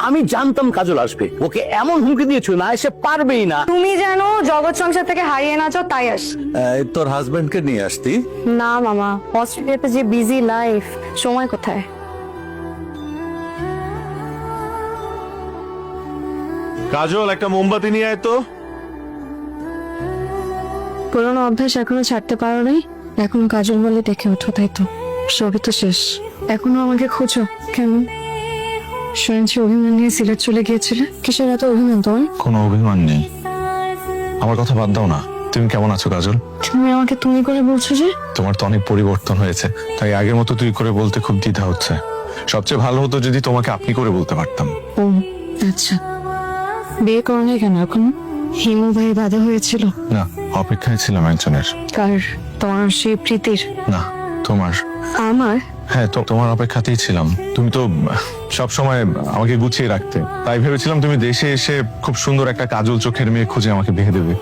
আমি জানতাম কাজল আসবে, ওকে এমন হুমকি দিয়েছো না এসে পারবেই না। তুমি জানো জগৎ সংসার থেকে হারিয়ে নাচো তাই আস। তোর হাজবেন্ডকে নিয়ে আসতি? না মামা, অস্ট্রেলিয়াতে যে বিজি লাইফ, সময় কোথায়। কাজল, একটা মোমবাতি নিয়ে আয় তো। পুরোনো অভ্যাস এখনো ছাড়তে পারো নাই? এখনো কাজল বলে দেখে ওঠো, তাই তো? সবই তো শেষ, এখনো আমাকে খোঁজো কেন? শুনেছি অভিমান নিয়ে সিলেট চলে গিয়েছিলে, কিসের এত অভিমান তোমার? কোনো অভিমান নেই, আমার কথা বাদ দাও না। তুমি কেমন আছো কাজল? তুমি আমাকে তুমি করে বলছো যে? তোমার তো অনেক পরিবর্তন হয়েছে, তাই আগের মতো তুই করে বলতে খুব দ্বিধা হচ্ছে। সবচেয়ে ভালো হতো যদি তোমাকে আপনি করে বলতে পারতাম। ও আচ্ছা, বিয়ে করনি কেন এখন? হিমু ভাই বাধা হয়েছিল? না, অপেক্ষায় ছিলাম একজনের। কার? তোমার সেই প্রীতির? না, তোমার। আমার? হ্যাঁ, তো তোমার অপেক্ষাতেই ছিলাম। তুমি তো সব সময় আমাকে গুছিয়ে রাখতে, তাই ভেবেছিলাম তুমি দেশে এসে খুব সুন্দর একটা কাজল চোখের মেয়ে খুঁজে আমাকে বিয়ে দেবে।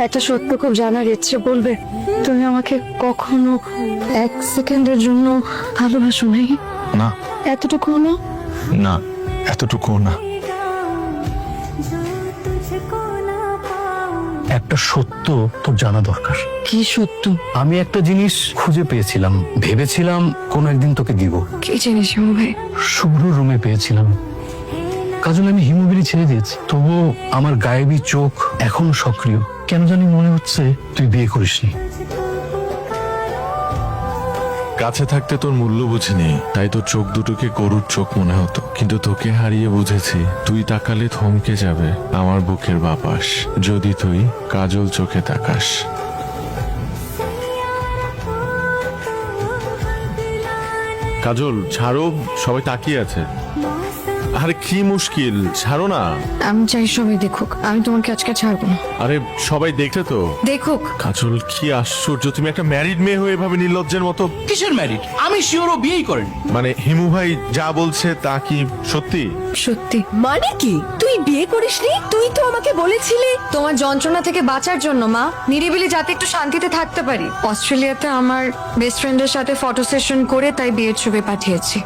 একটা সত্য খুব জানার ইচ্ছে, বলবে? তুমি আমাকে কখনো এক সেকেন্ডের জন্য ভালোবাসো নাই? না। এতটুকু না? না, এতটুকু না। একটা সত্য তোর জানা দরকার। কি সত্য? আমি একটা জিনিস খুঁজে পেয়েছিলাম, ভেবেছিলাম কোনো একদিন তোকে দিব। কি জিনিস হিমু ভাই? শুভ্র রুমে পেয়েছিলাম। কাজল, আমি হিমুবিরি ছেড়ে দিয়েছি, তবুও আমার গায়েবী চোখ এখনো সক্রিয়। কেন জানি মনে হচ্ছে তুই বিয়ে করিসনি। কাছে থাকতে তোর মূল্য বুঝিনি, তাই তোর চোখ দুটোকে গরুর চোখ মনে হতো। কিন্তু তোকে হারিয়ে বুঝেছি, তুই তাকালে থমকে যাবে আমার বুকের বাপাস, যদি তুই কাজল চোখে তাকাস। কাজল, ছাড়ো, সবাই তাকিয়ে আছে। আরে কি মুশকিল, ছাড়ো না। আমি চাই সবাই দেখুক, আমি তোমাকে আজকে ছাড়বো না। আরে সবাই দেখছে তো। দেখুক। কাজল, কি আশ্চর্য, তুমি একটা ম্যারিড মেয়ে হয়ে এভাবে নির্লজ্জের মতো। কিসের ম্যারিড? আমি শিওর ও বিয়েই করেনি। মানে হিমু ভাই যা বলছে তা কি সত্যি? সত্যি। মানে কি? তুই বিয়ে করিসনি? তুই তো আমাকে বলেছিলি। তোমার যন্ত্রণা থেকে বাঁচার জন্য মা, নিরিবিলি যাতে একটু শান্তিতে থাকতে পারি। অস্ট্রেলিয়াতে আমার বেস্ট ফ্রেন্ডের সাথে ফটো সেশন করে তাই বিয়ের ছবি পাঠিয়েছি।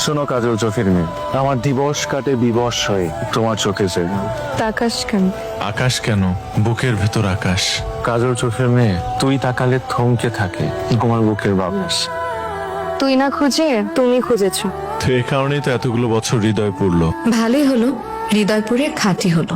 শোনো কাজল চোখের মেয়ে, আমার দিবস কাটে বিবশ হয়ে তোমার চোখে চাই। আকাশ কেন? আকাশ কেন? বুকের ভেতর আকাশ। কাজল চোখের মেয়ে, তুই তাকালে থমকে থাকে তোমার বুকের বাতাস। তুই না খুঁজে তুমি খুঁজেছো। তো এ কারণেই তো এতগুলো বছর হৃদয় পড়লো। ভালোই হলো, হৃদয়পুরে খাঁটি হলো।